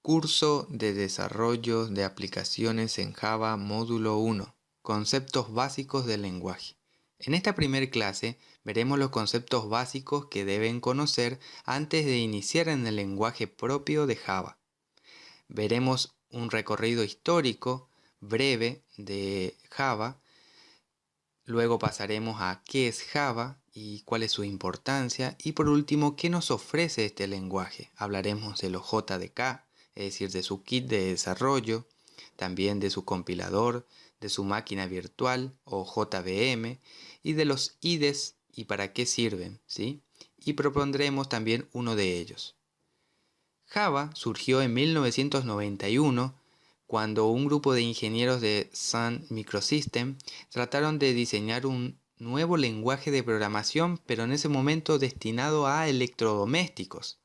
Curso de Desarrollo de Aplicaciones en Java Módulo 1. Conceptos básicos del lenguaje. En esta primera clase veremos los conceptos básicos que deben conocer antes de iniciar en el lenguaje propio de Java. Veremos un recorrido histórico breve de Java. Luego pasaremos a qué es Java y cuál es su importancia. Y por último, qué nos ofrece este lenguaje. Hablaremos de los JDK, es decir, de su kit de desarrollo, también de su compilador, de su máquina virtual o JVM y de los IDEs y para qué sirven, ¿sí? Y propondremos también uno de ellos. Java surgió en 1991 cuando un grupo de ingenieros de Sun Microsystems trataron de diseñar un nuevo lenguaje de programación, pero en ese momento destinado a electrodomésticos.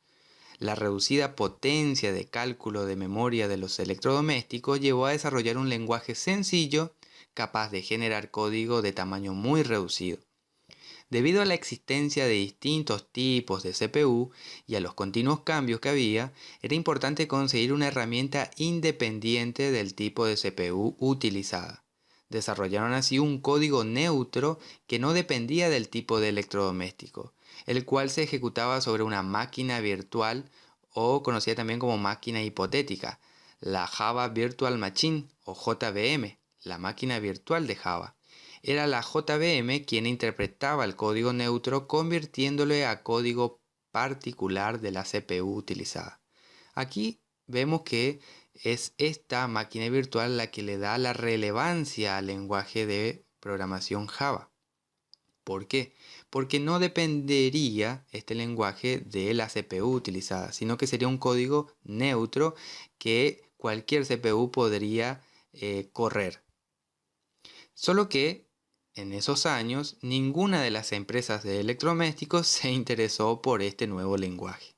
La reducida potencia de cálculo de memoria de los electrodomésticos llevó a desarrollar un lenguaje sencillo, capaz de generar código de tamaño muy reducido. Debido a la existencia de distintos tipos de CPU y a los continuos cambios que había, era importante conseguir una herramienta independiente del tipo de CPU utilizada. Desarrollaron así un código neutro que no dependía del tipo de electrodoméstico, el cual se ejecutaba sobre una máquina virtual o conocida también como máquina hipotética, la Java Virtual Machine o JVM, la máquina virtual de Java. Era la JVM quien interpretaba el código neutro convirtiéndolo a código particular de la CPU utilizada. Aquí vemos que es esta máquina virtual la que le da la relevancia al lenguaje de programación Java. ¿Por qué? Porque no dependería este lenguaje de la CPU utilizada, sino que sería un código neutro que cualquier CPU podría correr. Solo que en esos años ninguna de las empresas de electrodomésticos se interesó por este nuevo lenguaje.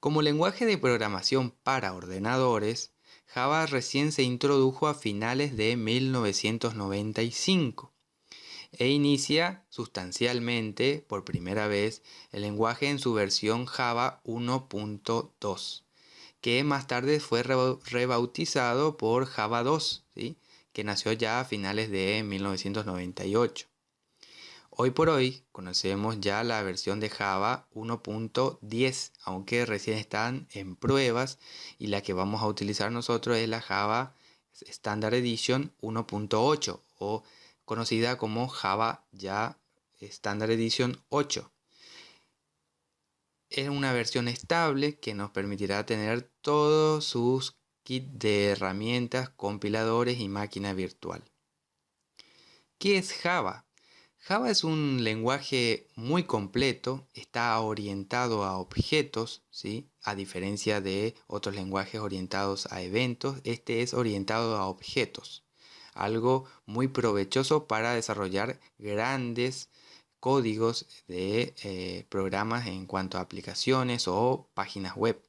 Como lenguaje de programación para ordenadores, Java recién se introdujo a finales de 1995 e inicia sustancialmente por primera vez el lenguaje en su versión Java 1.2, que más tarde fue rebautizado por Java 2, ¿sí? Que nació ya a finales de 1998. Hoy por hoy conocemos ya la versión de Java 1.10, aunque recién están en pruebas, y la que vamos a utilizar nosotros es la Java Standard Edition 1.8 o conocida como Java ya Standard Edition 8. Es una versión estable que nos permitirá tener todos sus kits de herramientas, compiladores y máquina virtual. ¿Qué es Java? Java es un lenguaje muy completo, está orientado a objetos, ¿sí? A diferencia de otros lenguajes orientados a eventos, este es orientado a objetos. Algo muy provechoso para desarrollar grandes códigos de programas en cuanto a aplicaciones o páginas web.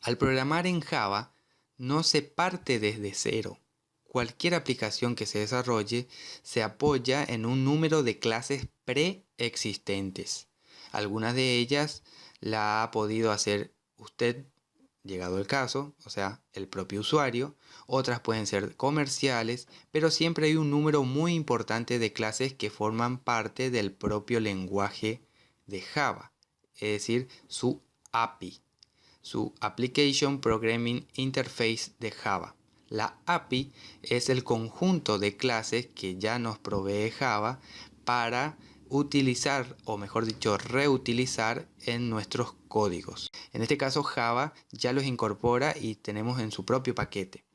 Al programar en Java no se parte desde cero. Cualquier aplicación que se desarrolle se apoya en un número de clases preexistentes. Algunas de ellas la ha podido hacer usted, llegado el caso, o sea, el propio usuario. Otras pueden ser comerciales, pero siempre hay un número muy importante de clases que forman parte del propio lenguaje de Java, es decir, su API, su Application Programming Interface de Java. La API es el conjunto de clases que ya nos provee Java para utilizar, o mejor dicho, reutilizar en nuestros códigos. En este caso Java ya los incorpora y tenemos en su propio paquete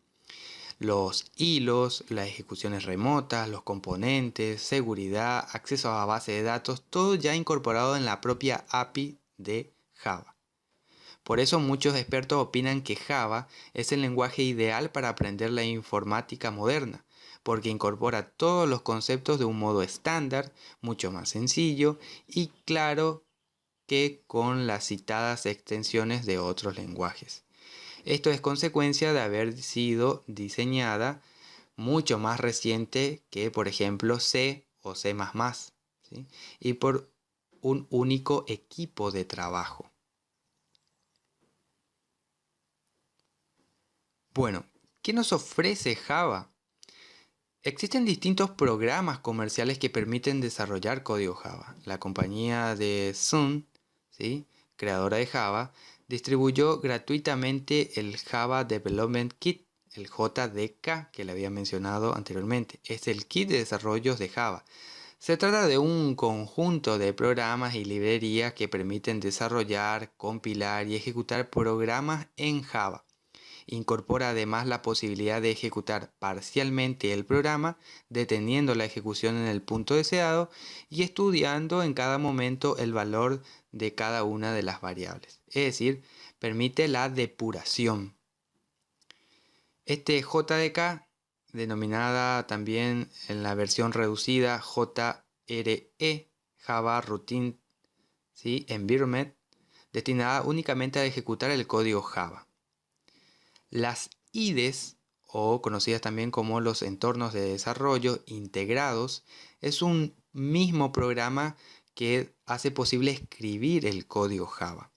los hilos, las ejecuciones remotas, los componentes, seguridad, acceso a base de datos, todo ya incorporado en la propia API de Java. Por eso muchos expertos opinan que Java es el lenguaje ideal para aprender la informática moderna, porque incorpora todos los conceptos de un modo estándar, mucho más sencillo y claro que con las citadas extensiones de otros lenguajes. Esto es consecuencia de haber sido diseñada mucho más reciente que, por ejemplo, C o C++, ¿sí? Y por un único equipo de trabajo. Bueno, ¿qué nos ofrece Java? Existen distintos programas comerciales que permiten desarrollar código Java. La compañía de Sun, ¿sí?, creadora de Java, distribuyó gratuitamente el Java Development Kit, el JDK que le había mencionado anteriormente. Es el kit de desarrollos de Java. Se trata de un conjunto de programas y librerías que permiten desarrollar, compilar y ejecutar programas en Java. Incorpora además la posibilidad de ejecutar parcialmente el programa, deteniendo la ejecución en el punto deseado y estudiando en cada momento el valor de cada una de las variables. Es decir, permite la depuración. Este JDK, denominada también en la versión reducida JRE, Java Routine, ¿sí?, Environment, destinada únicamente a ejecutar el código Java. Las IDEs, o conocidas también como los entornos de desarrollo integrados, es un mismo programa que hace posible escribir el código Java,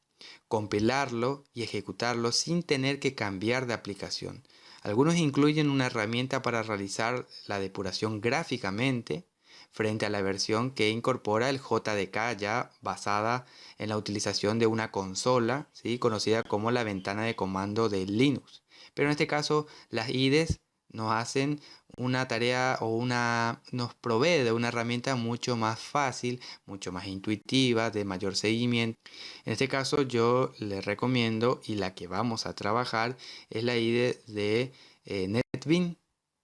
compilarlo y ejecutarlo sin tener que cambiar de aplicación. Algunos incluyen una herramienta para realizar la depuración gráficamente frente a la versión que incorpora el JDK ya basada en la utilización de una consola, ¿sí?, conocida como la ventana de comando de Linux. Pero en este caso las IDEs nos hacen una tarea nos provee de una herramienta mucho más fácil, mucho más intuitiva, de mayor seguimiento. En este caso yo les recomiendo, y la que vamos a trabajar es la IDE de NetBeans,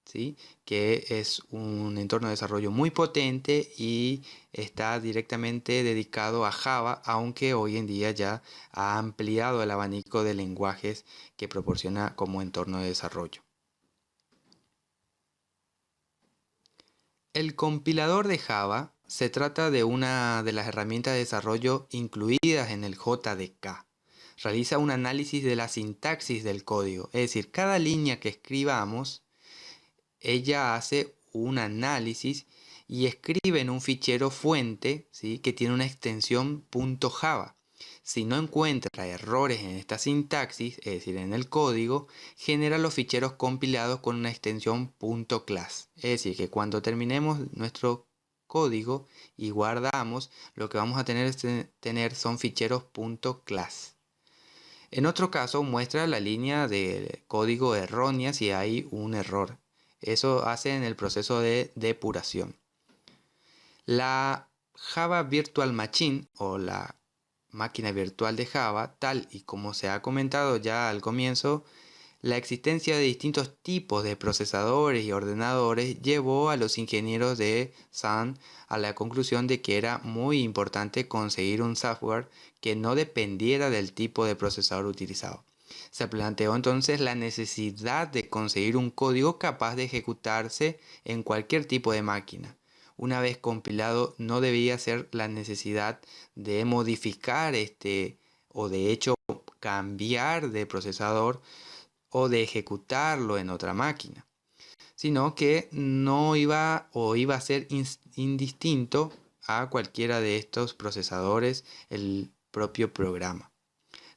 ¿sí?, que es un entorno de desarrollo muy potente y está directamente dedicado a Java, aunque hoy en día ya ha ampliado el abanico de lenguajes que proporciona como entorno de desarrollo. El compilador de Java se trata de una de las herramientas de desarrollo incluidas en el JDK. Realiza un análisis de la sintaxis del código, es decir, cada línea que escribamos, ella hace un análisis y escribe en un fichero fuente, ¿sí?, que tiene una extensión .java. Si no encuentra errores en esta sintaxis, es decir, en el código, genera los ficheros compilados con una extensión .class. Es decir, que cuando terminemos nuestro código y guardamos, lo que vamos a tener son ficheros .class. En otro caso, muestra la línea de código errónea si hay un error. Eso hace en el proceso de depuración. La Java Virtual Machine, o la máquina virtual de Java, tal y como se ha comentado ya al comienzo, la existencia de distintos tipos de procesadores y ordenadores llevó a los ingenieros de Sun a la conclusión de que era muy importante conseguir un software que no dependiera del tipo de procesador utilizado. Se planteó entonces la necesidad de conseguir un código capaz de ejecutarse en cualquier tipo de máquina. Una vez compilado, no debía ser la necesidad de modificar o de hecho cambiar de procesador o de ejecutarlo en otra máquina, sino que no iba a ser indistinto a cualquiera de estos procesadores el propio programa.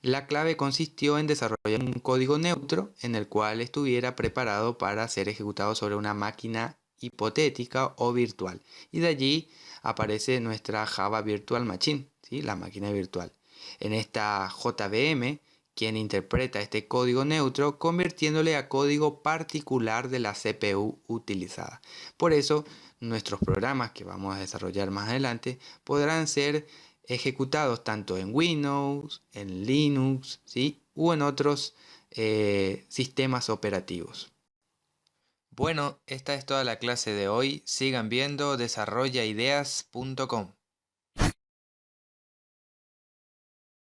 La clave consistió en desarrollar un código neutro en el cual estuviera preparado para ser ejecutado sobre una máquina hipotética o virtual. Y de allí aparece nuestra Java Virtual Machine, ¿sí?, la máquina virtual. En esta JVM, quien interpreta este código neutro convirtiéndole a código particular de la CPU utilizada. Por eso, nuestros programas que vamos a desarrollar más adelante podrán ser ejecutados tanto en Windows, en Linux, ¿sí?, u en otros sistemas operativos. Bueno, esta es toda la clase de hoy. Sigan viendo desarrollaideas.com.